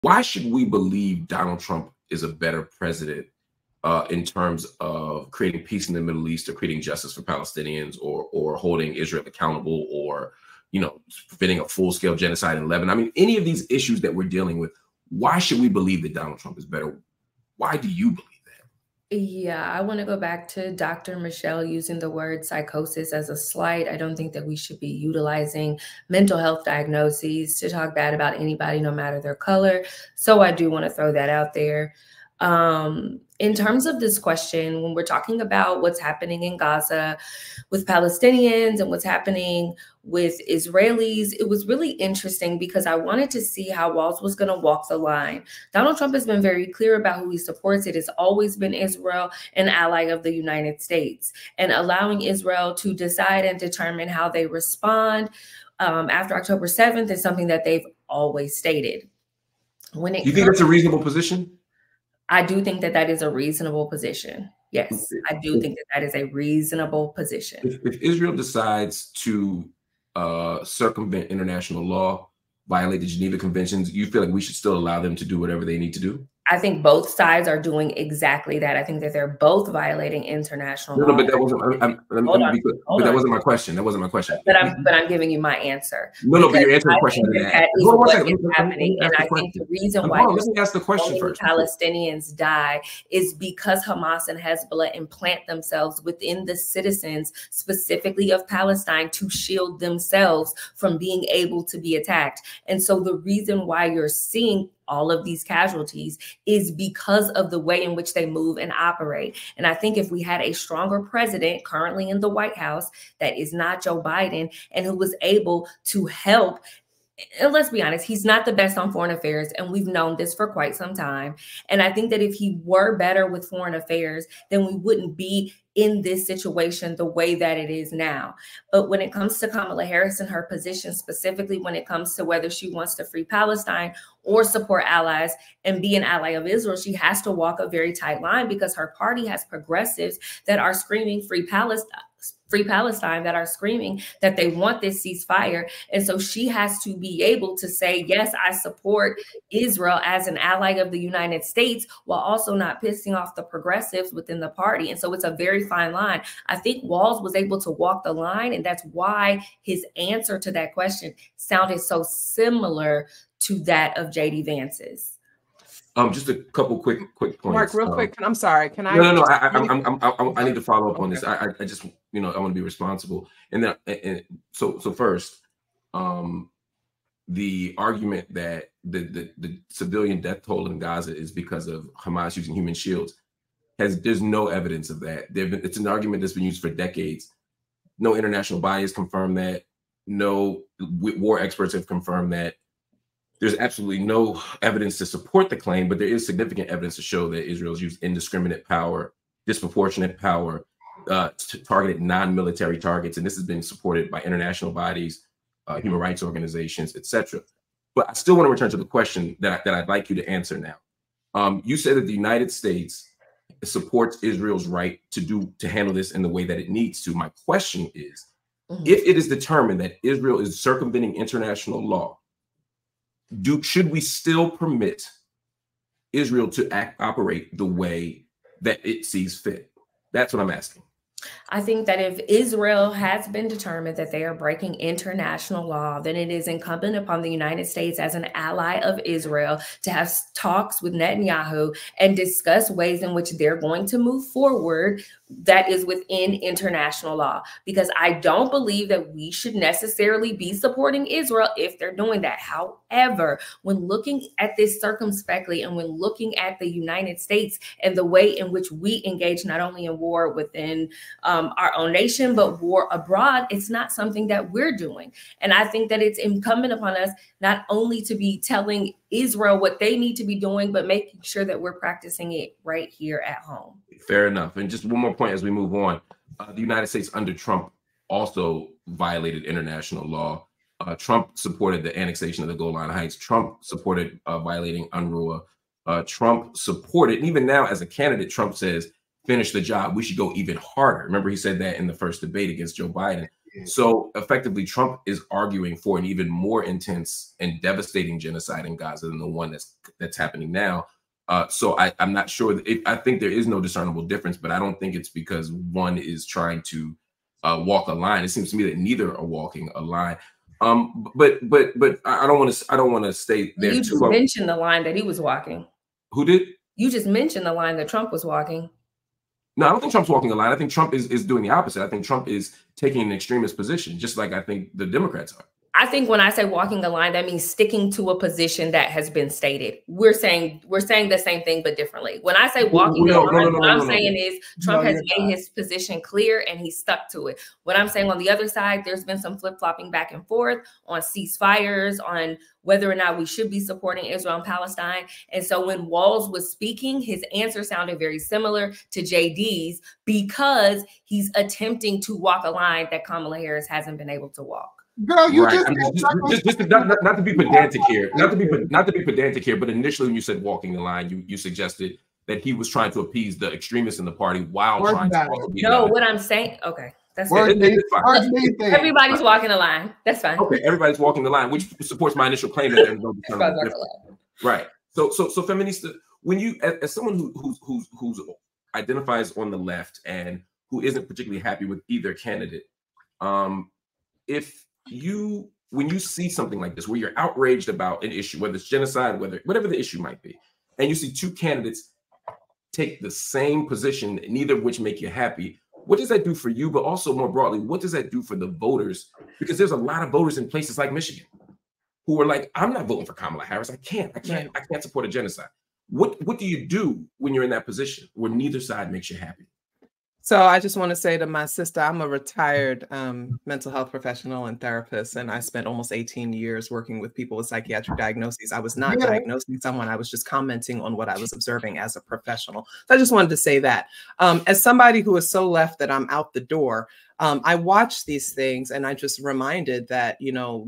why should we believe Donald Trump is a better president in terms of creating peace in the Middle East, or creating justice for Palestinians, or holding Israel accountable, or, you know, preventing a full-scale genocide in Lebanon? I mean, any of these issues that we're dealing with, why should we believe that Donald Trump is better? Why do you believe that? Yeah, I want to go back to Dr. Michelle using the word psychosis as a slight. I don't think that we should be utilizing mental health diagnoses to talk bad about anybody, no matter their color. So I do want to throw that out there. In terms of this question, when we're talking about what's happening in Gaza with Palestinians and what's happening with Israelis, it was really interesting because I wanted to see how Walz was going to walk the line. Donald Trump has been very clear about who he supports. It has always been Israel, an ally of the United States, and allowing Israel to decide and determine how they respond after October 7th is something that they've always stated. When it You think that's a reasonable position? I do think that that is a reasonable position. Yes, I do think that that is a reasonable position. If Israel decides to circumvent international law, violate the Geneva Conventions, you feel like we should still allow them to do whatever they need to do? I think both sides are doing exactly that. I think that they're both violating international law. No, but that wasn't. That wasn't my question. That wasn't my question. But I'm giving you my answer. No, but you're answering the question. That is what is happening, and I think the reason why let me ask the question first. Palestinians die is because Hamas and Hezbollah implant themselves within the citizens, specifically of Palestine, to shield themselves from being able to be attacked. And so the reason why you're seeing all of these casualties is because of the way in which they move and operate. And I think if we had a stronger president currently in the White House that is not Joe Biden, and who was able to help, and let's be honest, he's not the best on foreign affairs, and we've known this for quite some time. And I think that if he were better with foreign affairs, then we wouldn't be in this situation the way that it is now. But when it comes to Kamala Harris and her position, specifically when it comes to whether she wants to free Palestine or support allies and be an ally of Israel, she has to walk a very tight line, because her party has progressives that are screaming free Palestine, that are screaming that they want this ceasefire. And so she has to be able to say, yes, I support Israel as an ally of the United States, while also not pissing off the progressives within the party. And so it's a very fine line. I think Walz was able to walk the line, and that's why his answer to that question sounded so similar to that of J.D. Vance's. Just a couple quick points. Mark, real quick. I'm sorry. Can I? No. I need to follow up on this. I just, I want to be responsible. And then, so first, the argument that the civilian death toll in Gaza is because of Hamas using human shields there's no evidence of that. It's an argument that's been used for decades. No international body has confirmed that. No war experts have confirmed that. There's absolutely no evidence to support the claim, but there is significant evidence to show that Israel's used indiscriminate power, disproportionate power, targeted non-military targets, and this has been supported by international bodies, human rights organizations, etc. But I still want to return to the question that I'd like you to answer now. You said that the United States supports Israel's right to handle this in the way that it needs to. My question is, if it is determined that Israel is circumventing international law, should we still permit Israel to operate the way that it sees fit? That's what I'm asking. I think that if Israel has been determined that they are breaking international law, then it is incumbent upon the United States as an ally of Israel to have talks with Netanyahu and discuss ways in which they're going to move forward that is within international law. Because I don't believe that we should necessarily be supporting Israel if they're doing that. However, when looking at this circumspectly, and when looking at the United States and the way in which we engage not only in war within our own nation, but war abroad, it's not something that we're doing. And I think that it's incumbent upon us not only to be telling Israel what they need to be doing, but making sure that we're practicing it right here at home. Fair enough. And just one more point as we move on. The United States under Trump also violated international law. Trump supported the annexation of the Golan Heights. Trump supported violating UNRWA. Trump supported, and even now as a candidate, Trump says, finish the job. We should go even harder. Remember, he said that in the first debate against Joe Biden. So effectively, Trump is arguing for an even more intense and devastating genocide in Gaza than the one that's happening now. So I'm not sure. I think there is no discernible difference, but I don't think it's because one is trying to walk a line. It seems to me that neither are walking a line. But I don't want to stay there. You just mentioned the line that he was walking. Who did? You just mentioned the line that Trump was walking. No, I don't think Trump's walking a line. I think Trump is doing the opposite. I think Trump is taking an extremist position, just like I think the Democrats are. I think when I say walking a line, that means sticking to a position that has been stated. We're saying the same thing, but differently. When I say walking a line, what I'm saying is Trump has made his position clear and he stuck to it. What I'm saying on the other side, there's been some flip-flopping back and forth on ceasefires, on whether or not we should be supporting Israel and Palestine. And so when Walz was speaking, his answer sounded very similar to JD's because he's attempting to walk a line that Kamala Harris hasn't been able to walk. Girl, you right. Not to be pedantic here, not to be pedantic here, but initially when you said walking the line, you suggested that he was trying to appease the extremists in the party while trying to be what I'm saying, okay, that's fine. Everybody's walking the line. That's fine. Okay, everybody's walking the line, which supports my initial claim that there's no discernible difference. Right. So feminista, when you as someone who's identifies on the left and who isn't particularly happy with either candidate, when you see something like this, where you're outraged about an issue, whether it's genocide, whatever the issue might be, and you see two candidates take the same position, neither of which make you happy, what does that do for you? But also more broadly, what does that do for the voters? Because there's a lot of voters in places like Michigan who are like, I'm not voting for Kamala Harris. I can't support a genocide. What do you do when you're in that position where neither side makes you happy? So I just want to say to my sister, I'm a retired mental health professional and therapist, and I spent almost 18 years working with people with psychiatric diagnoses. I was not diagnosing someone. I was just commenting on what I was observing as a professional. So I just wanted to say that. As somebody who is so left that I'm out the door, I watch these things and I just reminded that,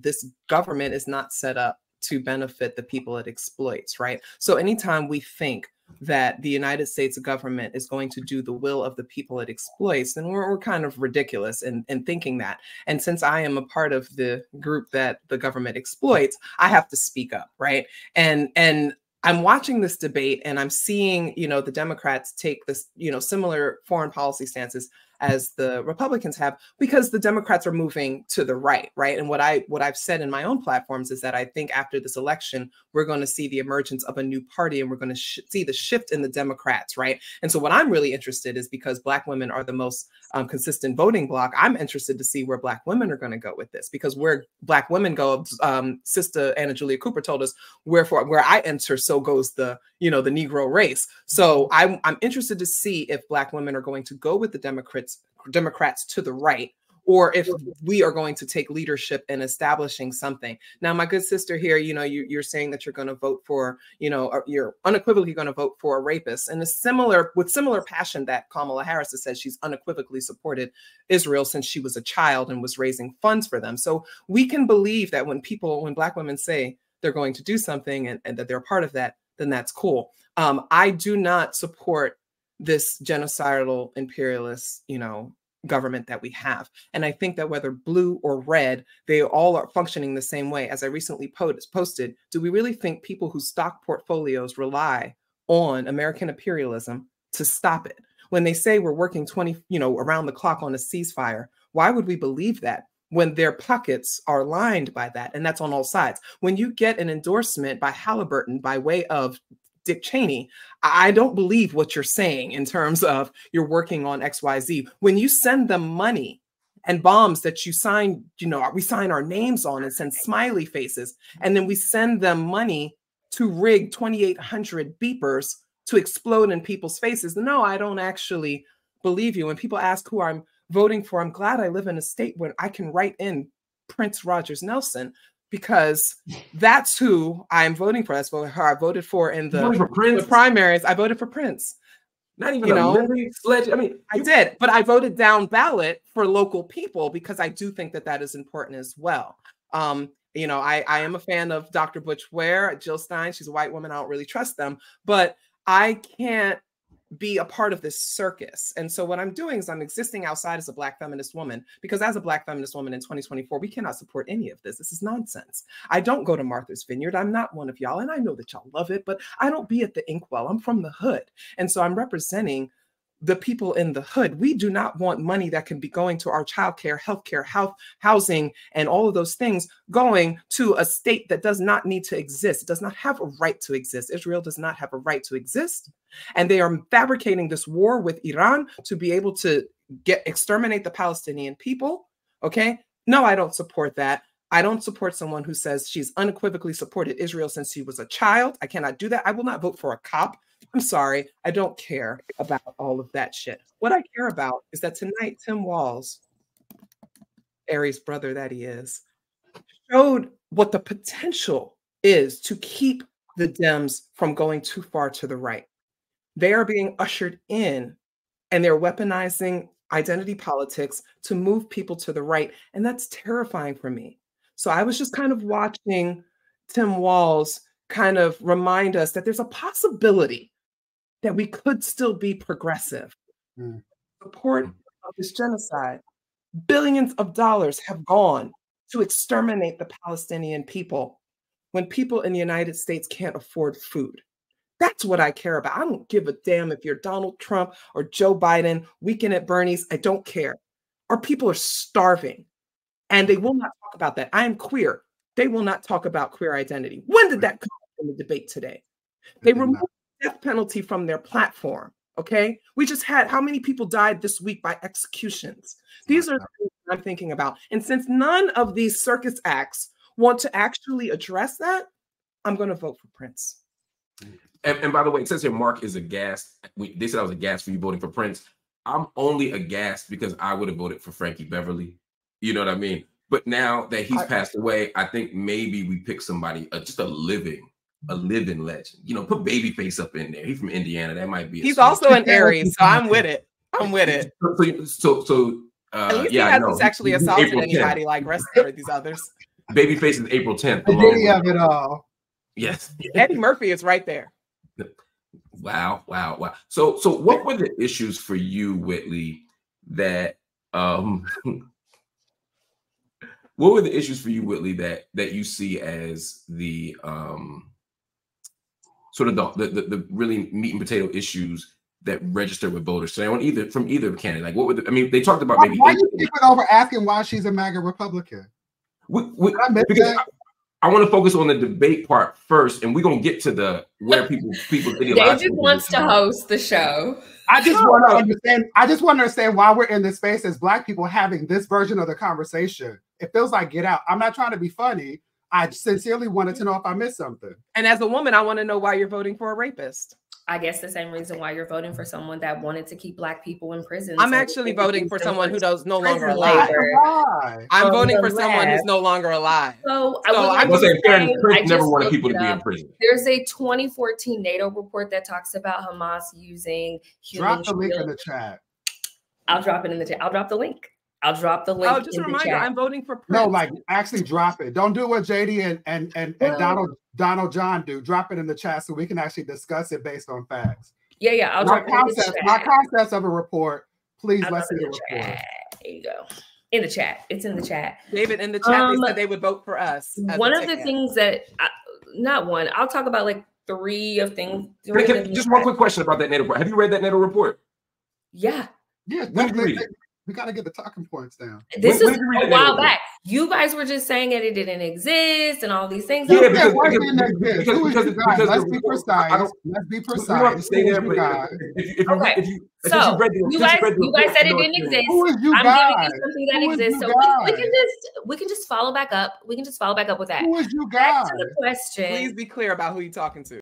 this government is not set up to benefit the people it exploits, right? So anytime we think that the United States government is going to do the will of the people it exploits, then we're kind of ridiculous in thinking that. And since I am a part of the group that the government exploits, I have to speak up, right? And I'm watching this debate and I'm seeing, the Democrats take this, similar foreign policy stances as the Republicans have, because the Democrats are moving to the right, right? And what I've said in my own platforms is that I think after this election, we're going to see the emergence of a new party and we're going to see the shift in the Democrats, right? And so what I'm really interested is, because Black women are the most consistent voting bloc, I'm interested to see where Black women are going to go with this, because where Black women go, Sister Anna Julia Cooper told us, where I enter, so goes the Negro race. So I'm interested to see if Black women are going to go with the Democrats to the right, or if we are going to take leadership in establishing something. Now, my good sister here, you're saying that you're going to vote for, or you're unequivocally going to vote for a rapist, and with similar passion that Kamala Harris has said she's unequivocally supported Israel since she was a child and was raising funds for them. So we can believe that when Black women say they're going to do something and that they're a part of that, then that's cool. I do not support this genocidal imperialist, government that we have. And I think that whether blue or red, they all are functioning the same way. As I recently posted, do we really think people whose stock portfolios rely on American imperialism to stop it? When they say we're working around the clock on a ceasefire, why would we believe that when their pockets are lined by that? And that's on all sides. When you get an endorsement by Halliburton by way of Dick Cheney, I don't believe what you're saying in terms of you're working on XYZ. When you send them money and bombs that you sign, we sign our names on and send smiley faces, and then we send them money to rig 2,800 beepers to explode in people's faces. No, I don't actually believe you. When people ask who I'm voting for, I'm glad I live in a state where I can write in Prince Rogers Nelson, because that's who I'm voting for. That's who I voted for in the primaries. I voted for Prince. Not even a sledge. I mean, I did, but I voted down ballot for local people because I do think that is important as well. I am a fan of Dr. Butch Ware, Jill Stein. She's a white woman. I don't really trust them, but I can't be a part of this circus. And so what I'm doing is I'm existing outside as a Black feminist woman, because as a Black feminist woman in 2024, we cannot support any of this. This is nonsense. I don't go to Martha's Vineyard. I'm not one of y'all. And I know that y'all love it, but I don't be at the Inkwell. I'm from the hood. And so I'm representing the people in the hood. We do not want money that can be going to our childcare, healthcare, housing, and all of those things going to a state that does not need to exist. It does not have a right to exist. Israel does not have a right to exist. And they are fabricating this war with Iran to be able to exterminate the Palestinian people. Okay? No, I don't support that. I don't support someone who says she's unequivocally supported Israel since she was a child. I cannot do that. I will not vote for a cop. I'm sorry. I don't care about all of that shit. What I care about is that tonight, Tim Walz, Aries' brother that he is, showed what the potential is to keep the Dems from going too far to the right. They are being ushered in, and they're weaponizing identity politics to move people to the right. And that's terrifying for me. So I was just kind of watching Tim Walz kind of remind us that there's a possibility that we could still be progressive. Support of this genocide. Billions of dollars have gone to exterminate the Palestinian people when people in the United States can't afford food. That's what I care about. I don't give a damn if you're Donald Trump or Joe Biden, Weekend at Bernie's. I don't care. Our people are starving, and they will not talk about that. I am queer. They will not talk about queer identity. When did that come in the debate today? They removed the death penalty from their platform, okay? We just had, how many people died this week by executions? These are the things I'm thinking about. And since none of these circus acts want to actually address that, I'm going to vote for Prince. And by the way, it says here Mark is aghast. They said I was aghast for you voting for Prince. I'm only aghast because I would have voted for Frankie Beverly. You know what I mean? But now that he's passed away, I think maybe we pick somebody, just a living legend. You know, put Babyface up in there. He's from Indiana. That might be. He's also an Aries, so I'm with it. I'm with it. So at least he hasn't actually assaulted anybody like rest of these others. Babyface is April 10th. The day of it all. Yes. Eddie Murphy is right there. Wow. So what were the issues for you, Whitley, that what were the issues for you, Whitley, that you see as the sort of the really meat and potato issues that register with voters today on from either candidate? Like, what were they talked about maybe. Why you keep it over asking why she's a MAGA Republican? Because I want to focus on the debate part first, and we're gonna get to where people. David wants to host the show. I just want to understand. I just want to understand why we're in this space as Black people having this version of the conversation. It feels like Get Out. I'm not trying to be funny. I sincerely wanted to know if I missed something. And as a woman, I want to know why you're voting for a rapist. I guess the same reason why you're voting for someone that wanted to keep Black people in prison. I'm actually voting for someone who's no longer alive. I'm voting for someone who's no longer alive. So I'm saying Prince never wanted people to be in prison. There's a 2014 NATO report that talks about Hamas using human Drop the link in the chat. I'll drop it in the chat. I'll drop the link. Oh, just a reminder, I'm voting for Prince. No, like actually drop it. Don't do what JD and Donald John do. Drop it in the chat so we can actually discuss it based on facts. Yeah, I'll drop it in the chat. My concepts of a report. Please, let's see the report. There you go. In the chat. It's in the chat. David, in the chat, they said they would vote for us. One of the things that, I'll talk about like three things. Just one quick question about that NATO report. Have you read that NATO report? Yeah. Yeah. We got to get the talking points down. This is a while back. You guys were just saying that it didn't exist and all these things. Yeah, because let's be precise. Let's be precise. Stay there, okay. So you guys said it didn't exist. Who is you I'm guys? giving you something that exists. So we can just follow back up. We can just follow back up with that. Who is you guys? Back to the question. Please be clear about who you're talking to.